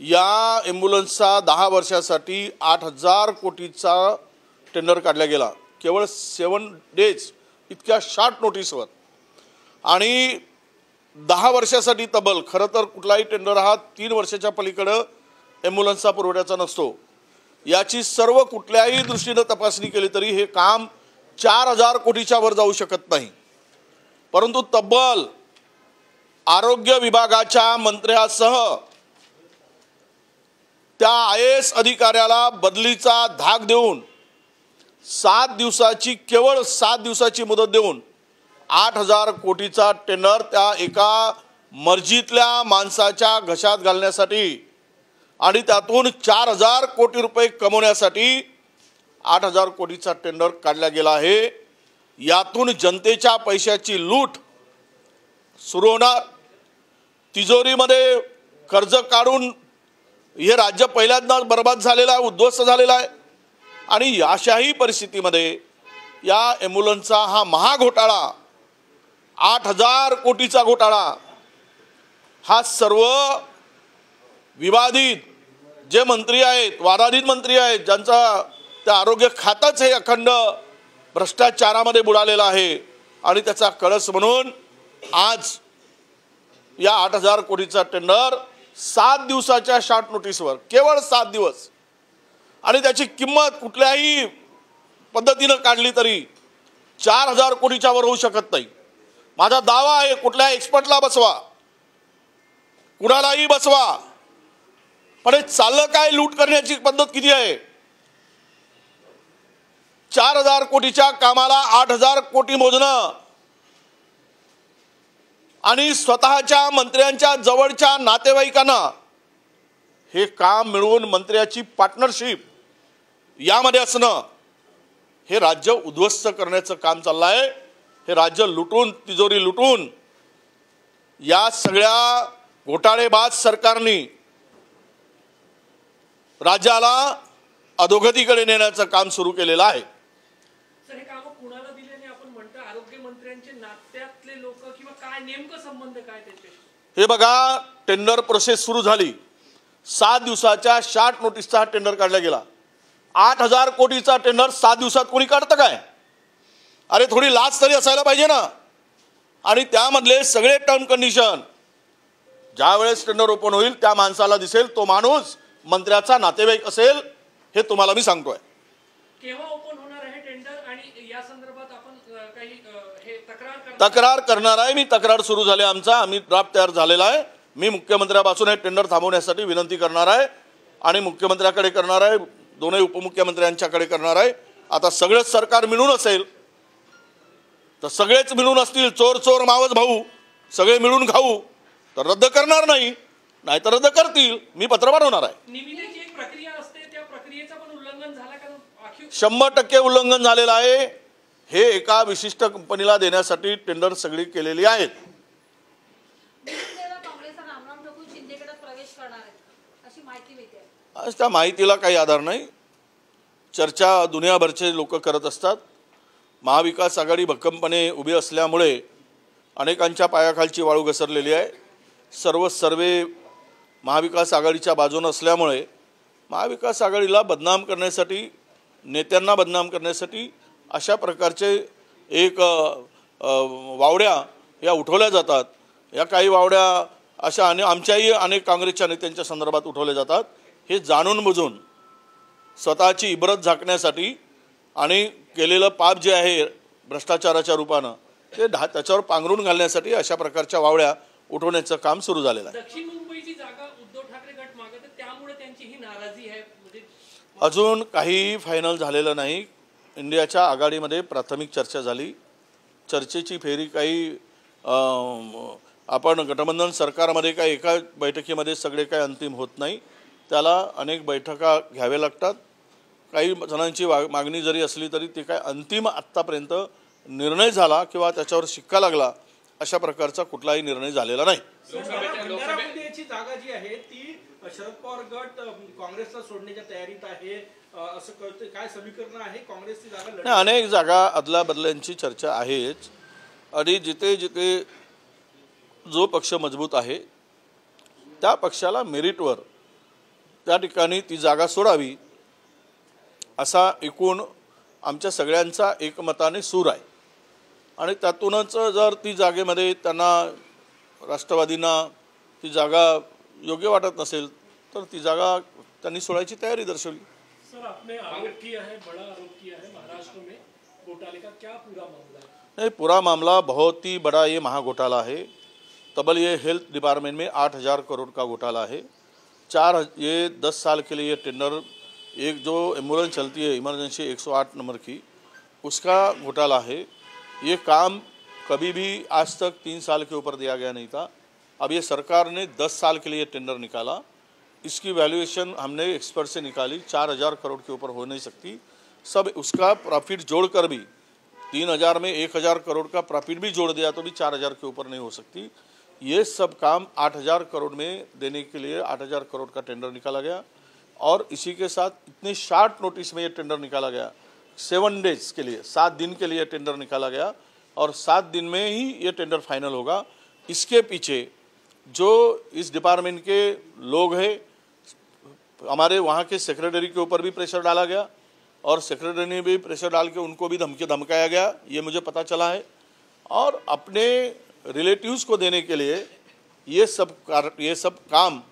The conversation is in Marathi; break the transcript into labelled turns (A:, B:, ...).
A: या ॲम्ब्युलन्सचा 10 वर्षासाठी 8,000 कोटीचा टेंडर काढला गेला केवळ 7 डेज इतक्या शॉर्ट नोटीसवर। आणि 10 वर्षासाठी तब्बल खरं तर कुठलाही टेंडर हा 3 वर्षाच्या पलीकडे ॲम्ब्युलन्सचा पुरवठ्याचा नसतो। याची सर्व कुठल्याही दृष्टीने तपासणी केली तरी हे काम 4,000 कोटीच्या वर जाऊ शकत नाही। परंतु तब्बल आरोग्य विभागाच्या मंत्र्यासह त्या IAS अधिकाऱ्याला बदलीचा धाक देऊन 7 दिवसाची केवळ 7 दिवसाची मुदत देऊन 8,000 कोटीचा टेंडर त्या एका मर्जीतल्या माणसाच्या घशात घालण्यासाठी आणि त्यातून 4,000 कोटी रुपये कमवण्यासाठी 8,000 कोटीचा टेंडर काढला गेला आहे। यातून जनतेच्या पैशाची लूट सुरू होणार। तिजोरीमध्ये कर्ज काढून हे राज्य पहिल्यांदाच बर्बाद झालेला आहे, उद्ध्वस्त झालेला आहे। आणि अशाही परिस्थितीमध्ये या ॲम्ब्युलन्सचा हा महाघोटाळा 8,000 कोटीचा घोटाळा हा सर्व विवादित जे मंत्री आहेत, वादाधीन मंत्री आहेत, ज्यांचा त्या आरोग्य खातंच हे अखंड भ्रष्टाचारामध्ये बुडालेलं आहे आणि त्याचा कळस म्हणून आज या 8,000 कोटीचा टेंडर 7 दिवसाच्या शॉर्ट नोटीसवर केवळ 7 दिवस आणि त्याची किंमत कुठल्याही पद्धतीने काढली तरी 4,000 कोटीच्या वर होऊ शकत नाही। माझा दावा आहे कुठल्या एक्सपर्टला बसवा, कुणालाही बसवा, पण हे चाललं काय? लूट करण्याची पद्धत किती आहे? 4,000 कोटीच्या कामाला 8,000 कोटी मोजणं आणि स्वतःच्या मंत्र्यांच्या जवळच्या नातेवाईकांना हे काम मिळवून मंत्र्याची पार्टनरशिप यामध्ये असणं हे राज्य उद्ध्वस्त करण्याचं काम चाललं आहे। हे राज्य लुटून तिजोरी लुटून या सगळ्या घोटाळेबाज सरकारने राज्याला अधोगतीकडे नेण्याचं काम सुरू केलेलं आहे।
B: सर हे काम कुणाला दिल्याने आपण म्हणतो? आरोग्य मंत्र्यांचे नात्यातले लोक किंवा काय नेमकं संबंध काय त्यांच्याशी?
A: हे बघा, टेंडर प्रोसेस सुरू झाली, 7 दिवसाच्या शॉर्ट नोटीसचा टेंडर काढला गेला। 8,000 कोटीचा टेंडर 7 दिवसात कोणी काढतं काय? अरे थोडी लाज तरी असायला पाहिजे ना। आणि त्यामधले सगळे टर्म कंडिशन ज्या वेळेस टेंडर ओपन होईल त्या माणसाला दिसेल तो माणूस मंत्र्याचा नातेवाईक असेल, हे तुम्हाला मी सांगतोय।
B: केव्हा ओपन होणार आहे टेंडर आणि या संदर्भात आपण काही हे
A: तक्रार करणार आहे? मी तक्रार सुरू झाली आमचा, आम्ही ड्राफ्ट तयार झालेला आहे। मी मुख्यमंत्र्यापासून हे टेंडर थांबवण्यासाठी विनंती करणार आहे आणि मुख्यमंत्र्याकडे करणार आहे, दोन्ही उपमुख्यमंत्र्यांच्याकडे करणार आहे। आता सगळेच सरकार मिळून असेल तर सगळेच मिळून असतील, चोर चोर मावस भाऊ सगळे मिळून खाऊ, तर रद्द करणार नाही, नाहीतर रद्द करतील। मी पत्र पाठवणार आहे।
B: निविदेची एक प्रक्रिया असते, त्या प्रक्रियेचं पण उल्लंघन झालं का?
A: 100% उल्लंघन झालेलं आहे। हे एका विशिष्ट कंपनीला देण्यासाठी टेंडर सगळी केलेली आहेत। आज त्या माहितीला काही आधार नाही, चर्चा दुनियाभरचे लोक करत असतात। महाविकास आघाडी भक्कमपणे उभी असल्यामुळे अनेकांच्या पायाखालची वाळू घसरलेली आहे। सर्वे महाविकास आघाडीच्या बाजूने असल्यामुळे महाविकास आघाडीला बदनाम करण्यासाठी, नेत्यांना बदनाम करण्यासाठी अशा प्रकारचे एक वावड्या या उठवल्या जातात। या काही वावड्या अशा आमच्याही अनेक काँग्रेसच्या नेत्यांच्या संदर्भात उठवल्या जातात। हे जाणून बुजून स्वतःची इबरत झाकण्यासाठी आणि केलेलं पाप जे आहे भ्रष्टाचाराच्या रूपानं ते त्याच्यावर पांघरून घालण्यासाठी अशा प्रकारच्या वावड्या उठवण्याचं काम सुरू झालेलं आहे।
B: दक्षिण मुंबईची जागा उद्धव ठाकरे गट मागत आहे, त्यामुळे त्यांची ही नाराजी आहे।
A: अजून काही फायनल झालेलं नाही। इंडियाच्या आघाडीमध्ये प्राथमिक चर्चा झाली, चर्चेची फेरी काही आपण गठबंधन सरकारमध्ये काही एका बैठकीमध्ये सगळे काही अंतिम होत नाही, त्याला अनेक बैठका घ्याव्या लागतात। काही जणांची मागणी जरी असली तरी ते काय अंतिम आत्तापर्यंत निर्णय झाला किंवा त्याच्यावर शिक्का लागला अशा प्रकारचा कुठलाही निर्णय झालेला नाही।
C: लोकसभेची जागा जी आहे ती शरद पवार गट काँग्रेसला सोडण्याच्या तयारीत आहे असं कळतंय, काय समीकरण आहे? काँग्रेसची जागा
A: अनेक जागा अदला बदल्यांची चर्चा आहेच आणि जिथे जिथे जो पक्ष मजबूत आहे त्या पक्षाला मेरिटवर त्या ठिकाणी ती जागा सोडावी असा एकूण आमच्या सगळ्यांचा एकमताने सूर आहे. आणि त्यातूनच जर ती जागेमध्ये त्यांना राष्ट्रवादींना ती जागा योग्य वाटत नसेल तर ती जागा त्यांनी सोडायची तयारी दर्शवली.
B: सर, आपने आरोप किया है, बड़ा आरोप किया है महाराष्ट्र में घोटाले का, क्या पूरा मामला है?
A: नहीं, पूरा मामला बहुत ही बड़ा ये महाघोटाला है. तबल ये हेल्थ डिपार्टमेंट में 8,000 करोड़ का घोटाला है. ये 10 साल के लिए टेंडर, एक जो एम्बुलेंस चलती है इमरजेंसी 108 नंबर की, उसका घोटाला है. ये काम कभी भी आज तक 3 साल के ऊपर दिया गया नहीं था. अब ये सरकार ने 10 साल के लिए टेंडर निकाला. इसकी वैल्यूएशन हमने एक्सपर्ट से निकाली, 4,000 करोड़ के ऊपर हो नहीं सकती. सब उसका प्रॉफिट जोड़कर भी 3,000 में 1,000 करोड़ का प्रॉफिट भी जोड़ दिया तो भी 4,000 के ऊपर नहीं हो सकती. ये सब काम 8,000 करोड़ में देने के लिए 8,000 करोड़ का टेंडर निकाला गया. और इसी के साथ इतने शार्ट नोटिस में ये टेंडर निकाला गया, 7 डेज के लिए, 7 दिन के लिए टेंडर निकाला गया और 7 दिन में ही ये टेंडर फाइनल होगा. इसके पीछे जो इस डिपार्टमेंट के लोग हैं, हमारे वहाँ के सेक्रेटरी के ऊपर भी प्रेशर डाला गया और सेक्रेटरी ने भी प्रेशर डाल के उनको भी धमकाया गया, ये मुझे पता चला है. और अपने रिलेटिव्स को देने के लिए ये सब काम